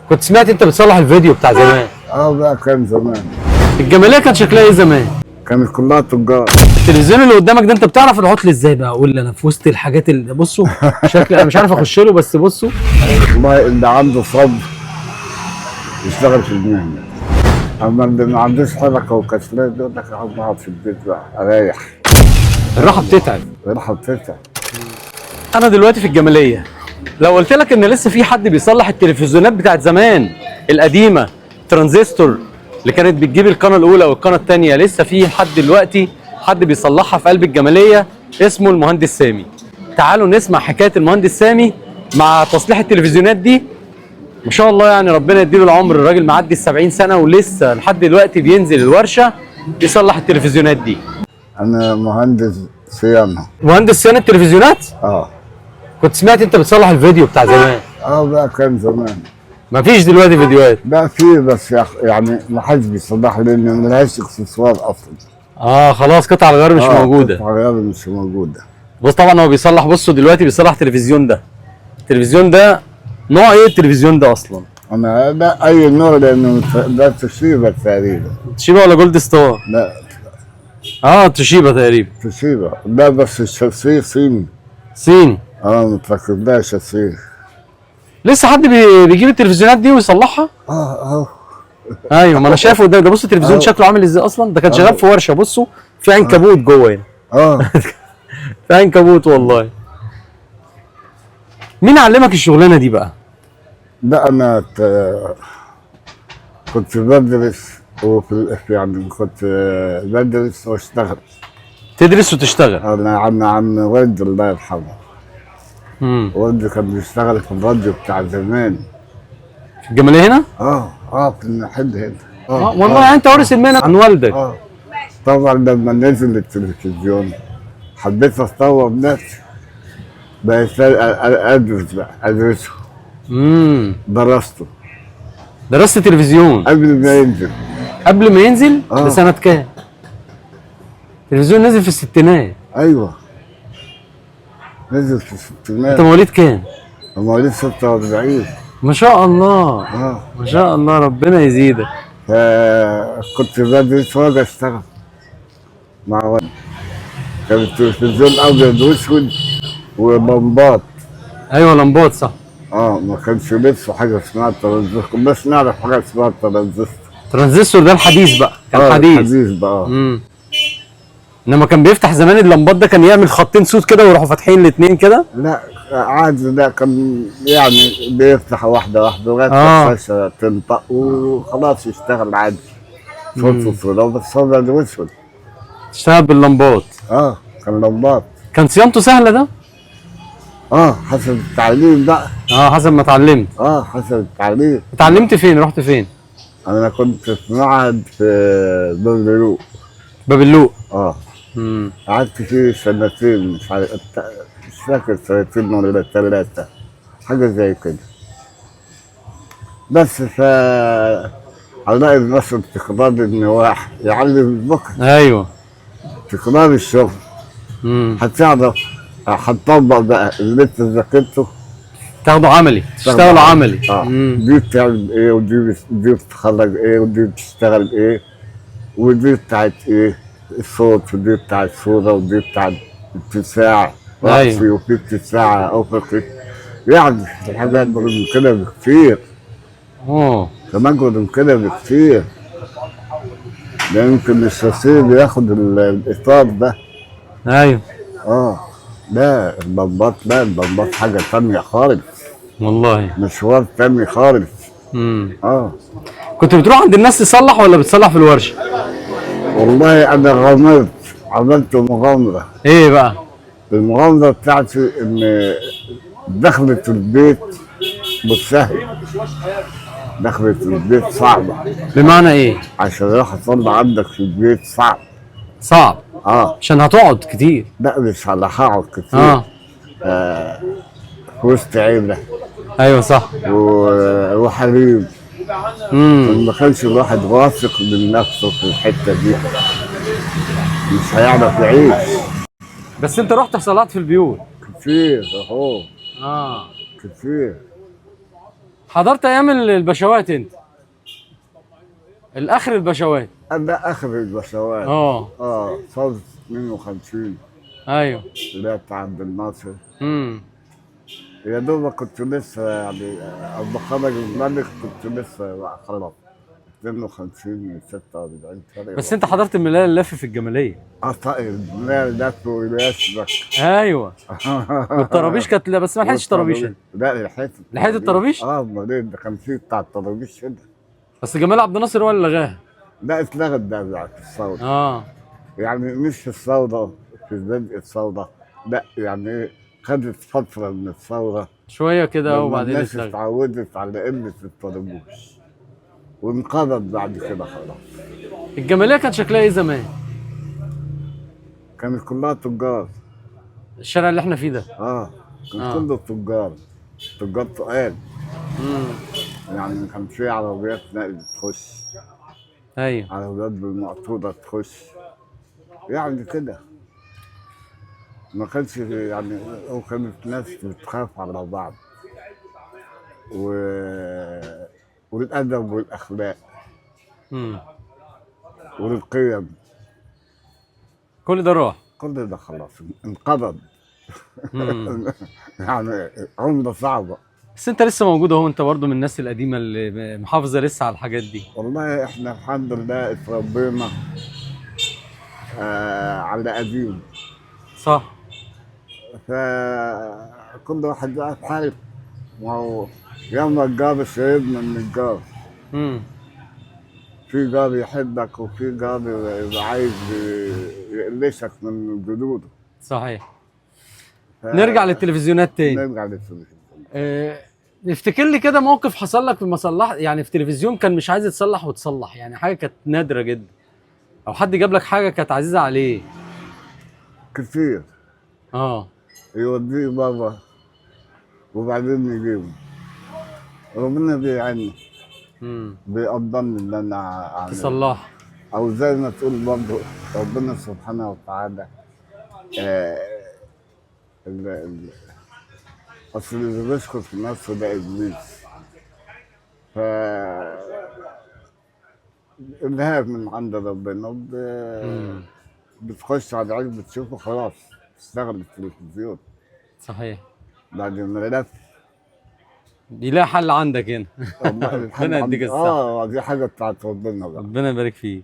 كنت سمعت انت بتصلح الفيديو بتاع زمان. بقى كان زمان. الجماليه كان شكلها ايه زمان؟ كانت كلها تجار. التلفزيون اللي قدامك ده انت بتعرف العطل ازاي بقى؟ قول لي انا في وسط الحاجات اللي بصوا شكل انا مش عارف اخش له، بس بصوا والله اللي عنده صبر يشتغل في المهنه، اما اللي ما عندوش حركه وكسلان يقول لك اقعد في البيت بقى اريح. الراحه بتتعب. راحه بتتعب. انا دلوقتي في الجماليه، لو قلت لك ان لسه في حد بيصلح التلفزيونات بتاعت زمان القديمه، ترانزستور اللي كانت بتجيب القناه الاولى والقناه الثانيه، لسه في حد دلوقتي حد بيصلحها في قلب الجماليه اسمه المهندس سامي. تعالوا نسمع حكايه المهندس سامي مع تصليح التلفزيونات دي. ما شاء الله يعني ربنا يديله العمر، الراجل معدي ال70 سنه ولسه لحد دلوقتي بينزل الورشه يصلح التلفزيونات دي. انا مهندس صيانه. مهندس صيانه التلفزيونات؟ كنت سمعت انت بتصلح الفيديو بتاع زمان. بقى كان زمان. مفيش دلوقتي فيديوهات. بقى في بس يعني ما حدش بيصلح لان ما لهاش اكسسوار اصلا. خلاص قطع الغيار مش موجوده. قطع الغيار مش موجوده. بص طبعا هو بيصلح، بصوا دلوقتي بيصلح التلفزيون ده. التلفزيون ده نوع ايه التلفزيون ده اصلا؟ انا لا اي نوع لانه ده توشيبا تقريبا. توشيبا ولا جولد ستار؟ لا توشيبا تقريبا. توشيبا. لا بس الشاسيه صيني. صيني؟ متركب لها شاسيه. لسه حد بيجيب التلفزيونات دي ويصلحها؟ ايوه، ما انا شايفه ده بص التلفزيون شكله عامل ازاي اصلا. ده كان شغال في ورشه. بصوا في عنكبوت جوه هنا. في عنكبوت والله. مين علمك الشغلانه دي بقى؟ لا انا كنت بدرس يعني كنت بدرس واشتغل. تدرس وتشتغل؟ انا عن والدي الله يرحمه. والدي كان بيشتغل في الراديو بتاع زمان. في الجماليه هنا؟ في المحل هنا. والله يعني انت وارث المهنه عن والدك؟ طبعا لما نزل التلفزيون حبيت اطور نفسي. بقيت ادرسه. درست تلفزيون قبل ما ينزل. قبل ما ينزل؟ ده سنة كام؟ التلفزيون نزل في الستينات. ايوه نزل في الستينات. انت مواليد كام؟ مواليد 46. ما شاء الله. ما شاء الله ربنا يزيدك. كنت بدرس واجي اشتغل مع والدي. كان التلفزيون ابيض واسود ولمبات. ايوه لمبات صح. ما كانش لسه حاجه اسمها ترانزستور، بس نعرف حاجه اسمها ترانزستور. ترانزستور ده الحديث بقى، كان حديث بقى. انما كان بيفتح زمان اللمبات ده كان يعمل خطين صوت كده ويروحوا فاتحين الاثنين كده. لا عادي، ده كان يعني بيفتح واحده واحده لغايه الشاشه تنطق وخلاص يشتغل عادي. صوت صوت بس ابيض واسود. اشتغل باللمبات. كان لمبات. كان صيانته سهله ده؟ حسب التعليم بقى. حسب ما اتعلمت. حسب التعليم. اتعلمت فين؟ رحت فين؟ انا كنت في معهد في باب اللوق. باب اللوق؟ قعدت فيه سنتين، مش عارف مش فاكر سنتين ولا 3 حاجه زي كده. بس على النشر تكرار النواح يعلم بكره. ايوه تكرار الشغل. هتعرف هتطبق بقى اللي انت ذاكرته. تاخده عملي، تشتغله عملي. دي بتعمل ايه، ودي بتخرج ايه، ودي بتشتغل ايه، ودي بتاعت ايه الصوت، ودي بتاعت الصوره، ودي بتاعت اتساع رأسي، وفي اتساع افقي. يعني الحاجات اكبر من كده بكتير. كمان اكبر من كده بكتير. ده يمكن الشاسيه بياخد الاطار ده. ايوه. ده البمبات حاجه تانيه خالص. والله مشوار تاني خالص. كنت بتروح عند الناس تصلح ولا بتصلح في الورشه؟ والله انا عملت مغامره. ايه بقى؟ المغامره بتاعتي ان دخلت البيت مش سهل. دخلت البيت صعبه. بمعنى ايه؟ عشان اروح اصلي عندك في البيت صعب. عشان هتقعد كتير. لا مش هقعد كتير. في وسط عيله. ايوه صح. وحريم. ما كانش الواحد واثق من نفسه في الحته دي مش هيعرف يعيش. بس انت رحت صلات في البيوت كتير كتير. حضرت ايام البشوات انت؟ الاخر البشوات. ده اخر البشوات. ثوره 52. ايوه. اللي هي بتاع عبد الناصر. امم. يا دوب كنت لسه يعني اما خرج الملك كنت لسه بقى خلاص 52 46 فرق. بس انت حضرت الميلاد اللافي في الجماليه. طيب لا ده وياسبك. ايوه. والطرابيش كانت، لا بس ما لحقتش طرابيش. لا لحقت الطرابيش؟ امال ده كان في بتاع الطرابيش هنا. بس جمال عبد الناصر هو اللي لغاها. لا اتلغت ده بعد الثوره. يعني مش في الثوره، في بدء الثوره، لا يعني خدت فتره من الثوره شويه كده وبعدين الناس اتعودت على قله الطرابيش وانقرض بعد كده خلاص. الجماليه كانت شكلها ايه زمان؟ كانت كلها تجار. الشارع اللي احنا فيه ده؟ كان كله تجار تقال. يعني ما كانش في عربيات نقل تخش. ايوه. عربيات بالمقطوره تخش. يعني كده ما كانش يعني، وكانت ناس بتخاف على بعض والادب والاخلاق والقيم. كل ده راح. كل ده خلاص انقرض. يعني عمله صعبه. بس انت لسه موجود اهو، انت برضه من الناس القديمه اللي محافظه لسه على الحاجات دي. والله احنا الحمد لله اتربينا على قديم. صح. فكل واحد بقى في حاله. ما هو ياما الجار سيدنا من الجار. في جار يحبك وفي جار يبقى عايز يقلشك من جدوده. صحيح. نرجع للتلفزيونات تاني. نرجع للتلفزيون. افتكر لي كده موقف حصل لك في مصلح، يعني في تلفزيون كان مش عايز يتصلح وتصلح، يعني حاجه كانت نادره جدا، او حد جاب لك حاجه كانت عزيزه عليه. كتير. يوديه بابا وبعدين يجيبه. ربنا بيعني بيقدرني ان انا اعمل تصلح، او زي ما تقول برضه ربنا سبحانه وتعالى. اصل اللي بيشكر في نفسه ده ابليس. ف الهاب من عند ربنا. بتخش على العيد بتشوفه خلاص تشتغل التلفزيون. صحيح. بعد ما لف بيلاقي حل عندك هنا. ربنا يديك الصحة. دي حاجه بتاعت ربنا بقى. ربنا يبارك فيك.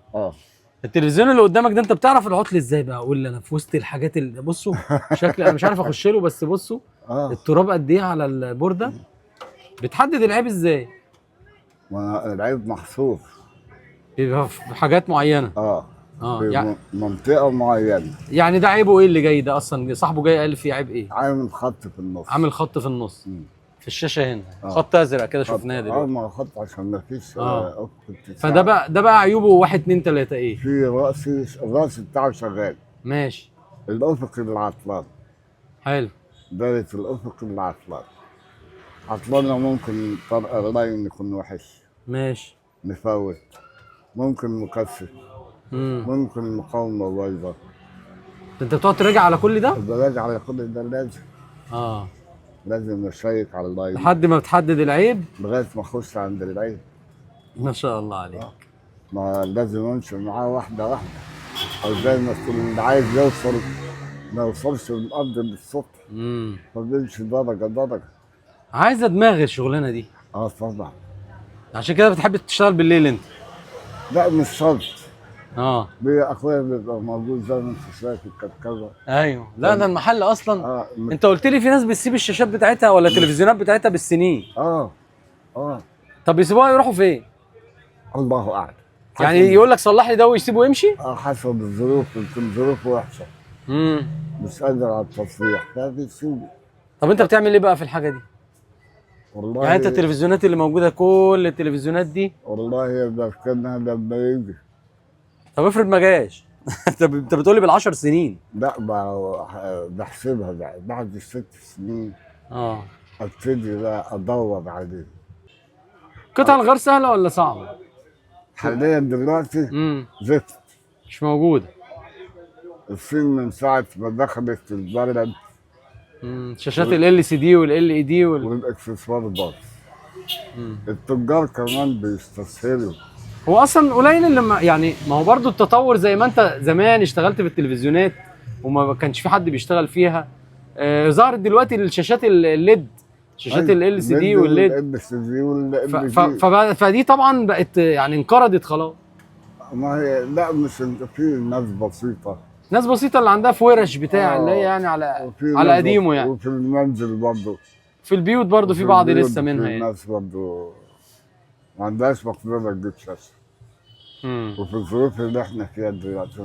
التلفزيون اللي قدامك ده انت بتعرف العطل ازاي بقى؟ قول لي انا في وسط الحاجات اللي بصوا شكل انا مش عارف اخش له، بس بصوا التراب قد ايه على البورده. بتحدد العيب ازاي؟ العيب محصور. بيبقى في حاجات معينه. في يعني منطقه معينه. يعني ده عيبه ايه اللي جاي ده اصلا؟ صاحبه جاي قال فيه عيب ايه؟ عامل خط في النص. عامل خط في النص. في الشاشه هنا خط ازرق كده شفناه دلوقتي. ما خط عشان ما فيش فده بقى عيوبه 1 2 3 ايه؟ في الراس بتاعه شغال. ماشي. الافق اللي عطلان. حلو. دايره الافق اللي عطلان. عطلانه ممكن طرق اللاين يكون وحش. ماشي. مفوت. ممكن مكثف. ممكن المقاومه بايظه. انت بتقعد تراجع على كل ده؟ براجع على كل ده لازم. لازم اشيك على اللاين لحد ما بتحدد العيب لغايه ما اخش عند العيب. ما شاء الله عليك. ما لازم امشي معاه واحده واحده، او زي ما تكون اللي عايز يوصل ما يوصلش من الارض للسطح. فبيمشي درجه درجه. عايزه دماغ الشغلانه دي. طبعا. عشان كده بتحب تشتغل بالليل انت؟ لا مش شرط. اخويا بيبقى موجود زي ما انت شايف الكركبه. ايوه. لا ده المحل اصلا. انت قلت لي في ناس بتسيب الشاشات بتاعتها ولا التلفزيونات بتاعتها بالسنين. طب بيسيبوها يروحوا فين؟ الله اعلم. يعني يقول لك صلح لي ده ويسيبه ويمشي؟ حسب الظروف. يمكن ظروفه وحشه. مش قادر على التصليح فبيسيبه. طب انت بتعمل ايه بقى في الحاجه دي؟ والله يعني انت التلفزيونات اللي موجوده كل التلفزيونات دي والله بركنها لما يجي. طب افرض ما جاش؟ انت بتقول لي بال10 سنين. لا بحسبها بقى بعد 6 سنين. ابتدي بقى ادور عليه. قطع الغيار سهله ولا صعبه؟ حاليا دلوقتي زفت. مش موجوده. الصين من ساعه ما دخلت البلد شاشات ال LCD وال LED والاكسسوار باظ. التجار كمان بيستسهلوا. هو اصلا قليل اللي يعني ما هو برضو التطور زي ما انت زمان اشتغلت في التلفزيونات وما كانش في حد بيشتغل فيها. ظهرت دلوقتي الشاشات الليد، شاشات ال سي دي والليد، فدي طبعا بقت يعني انقرضت خلاص. ما هي لا، مش في ناس بسيطه، ناس بسيطه اللي عندها في ورش بتاع اللي هي يعني على قديمه يعني. وفي المنزل برضه، في البيوت برضه في بعض لسه منها يعني. يعني. ناس برضه ما عندهاش مقدره تجيب شاشه. وفي الظروف اللي احنا فيها دلوقتي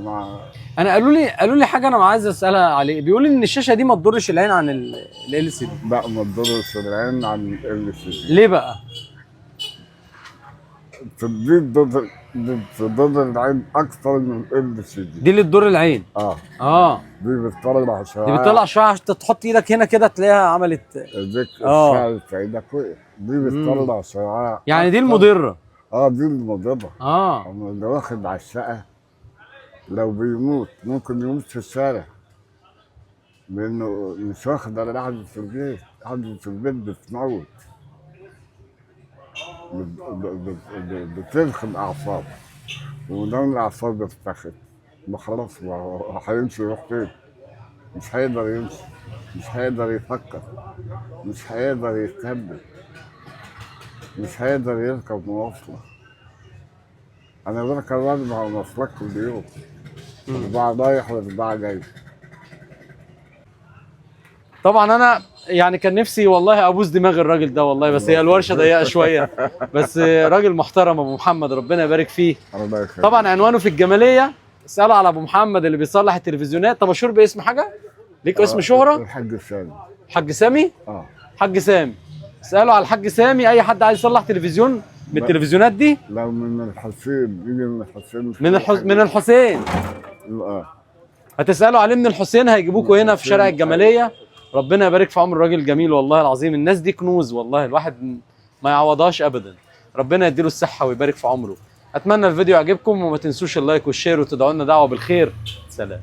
انا قالوا لي حاجه انا عايز اسالها عليه، بيقولوا ان الشاشه دي ما تضرش العين عن ال سي دي. لا، ما تضرش العين عن ال سي دي. ليه بقى؟ تضر العين اكتر من ال سي دي. دي اللي تضر العين. دي بتطلع شعاع. دي بتطلع شعاع، تحط ايدك هنا كده تلاقيها عملت الشعاع في ايدك وقف. دي بتطلع شعاع يعني دي المضره. دي المضره. اللي واخد على الشقه لو بيموت ممكن يموت في الشارع، لانه مش واخد على قعدة في البيت. قعدة في البيت بتموت، بتدخل اعصاب، ولو الاعصاب اتفخت خلاص هيمشي يروح فين؟ مش هيقدر يمشي، مش هيقدر يفكر، مش هيقدر يتكلم، مش هيقدر يركب مواصلة. أنا بركب 4 مواصلات كل يوم، 4 رايح و4 جاي. طبعا أنا يعني كان نفسي والله أبوس دماغ الراجل ده والله، بس هي الورشة ضيقة شوية، بس راجل محترم أبو محمد، ربنا يبارك فيه. طبعا عنوانه في الجمالية، اسألوا على أبو محمد اللي بيصلح التلفزيونات. طب مشهور باسم حاجة؟ ليك اسم شهرة؟ الحاج سامي. حاج سامي؟ حاج سامي. اسألوا على الحاج سامي، أي حد عايز يصلح تلفزيون من التلفزيونات دي. لو من الحسين، يجي من الحسين. من الحسين. هتسألوا عليه من الحسين، هيجيبوكوا هنا في شارع الجمالية. ربنا يبارك في عمر الراجل جميل والله العظيم. الناس دي كنوز والله، الواحد ما يعوضهاش ابدا. ربنا يديله الصحة ويبارك في عمره. اتمنى الفيديو يعجبكم، وما تنسوش اللايك والشير، وتدعوا لنا دعوة بالخير. سلام.